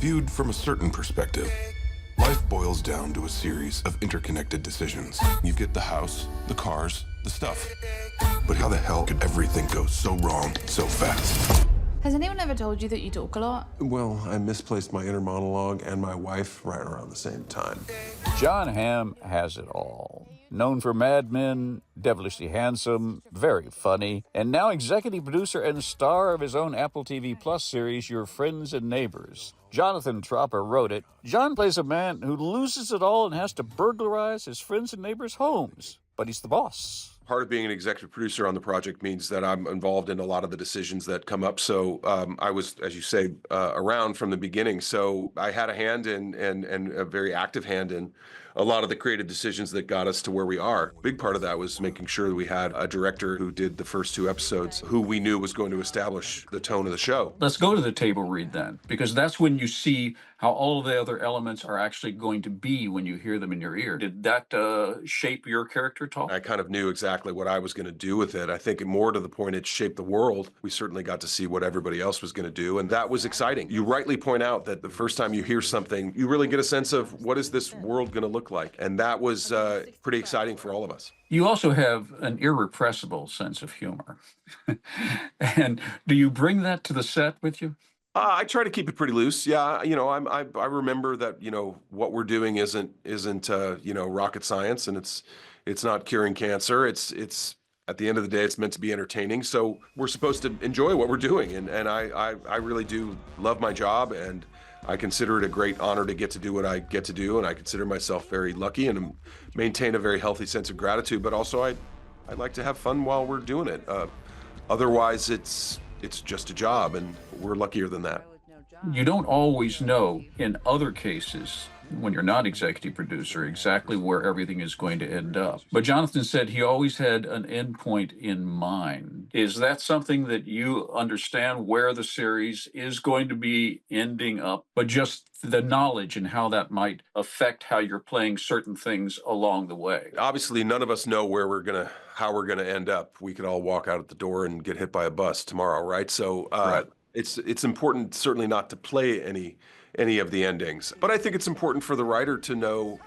Viewed from a certain perspective, life boils down to a series of interconnected decisions. You get the house, the cars, the stuff. But how the hell could everything go so wrong so fast? Has anyone ever told you that you talk a lot? Well, I misplaced my inner monologue and my wife right around the same time. Jon Hamm has it all. Known for Mad Men, devilishly handsome, very funny, and now executive producer and star of his own Apple TV Plus series, Your Friends and Neighbors. Jonathan Tropper wrote it. Jon plays a man who loses it all and has to burglarize his friends and neighbors' homes. But he's the boss. Part of being an executive producer on the project means that I'm involved in a lot of the decisions that come up. So I was, as you say, around from the beginning. So I had a hand in and a very active hand in a lot of the creative decisions that got us to where we are. Big part of that was making sure that we had a director who did the first 2 episodes, who we knew was going to establish the tone of the show. Let's go to the table read then, because that's when you see how all of the other elements are actually going to be when you hear them in your ear. Did that shape your character at all? I kind of knew exactly what I was going to do with it. I think more to the point it shaped the world. We certainly got to see what everybody else was going to do, and that was exciting. You rightly point out that the first time you hear something, you really get a sense of what is this world going to look like, and that was pretty exciting for all of us. You also have an irrepressible sense of humor. And do you bring that to the set with you? I try to keep it pretty loose. Yeah, you know, I remember that, you know, what we're doing isn't you know, rocket science, and it's not curing cancer. It's at the end of the day, it's meant to be entertaining. So we're supposed to enjoy what we're doing, and I really do love my job, and I consider it a great honor to get to do what I get to do, and I consider myself very lucky and maintain a very healthy sense of gratitude. But also, I like to have fun while we're doing it. Otherwise, it's just a job, and we're luckier than that. You don't always know, in other cases, when you're not executive producer, exactly where everything is going to end up. But Jonathan said he always had an end point in mind. Is that something that you understand, where the series is going to be ending up, but just the knowledge and how that might affect how you're playing certain things along the way? Obviously, none of us know how we're gonna end up. We could all walk out at the door and get hit by a bus tomorrow, right? So Right. It's important, certainly not to play any of the endings. But I think it's important for the writer to know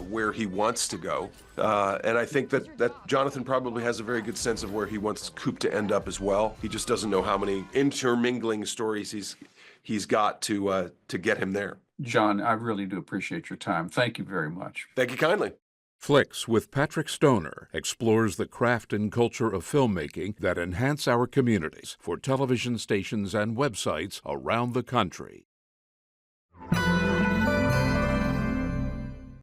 where he wants to go. And I think that Jonathan probably has a very good sense of where he wants Coop to end up as well. He just doesn't know how many intermingling stories he's got to get him there. Jon, I really do appreciate your time. Thank you very much. Thank you kindly. Flicks with Patrick Stoner explores the craft and culture of filmmaking that enhance our communities for television stations and websites around the country.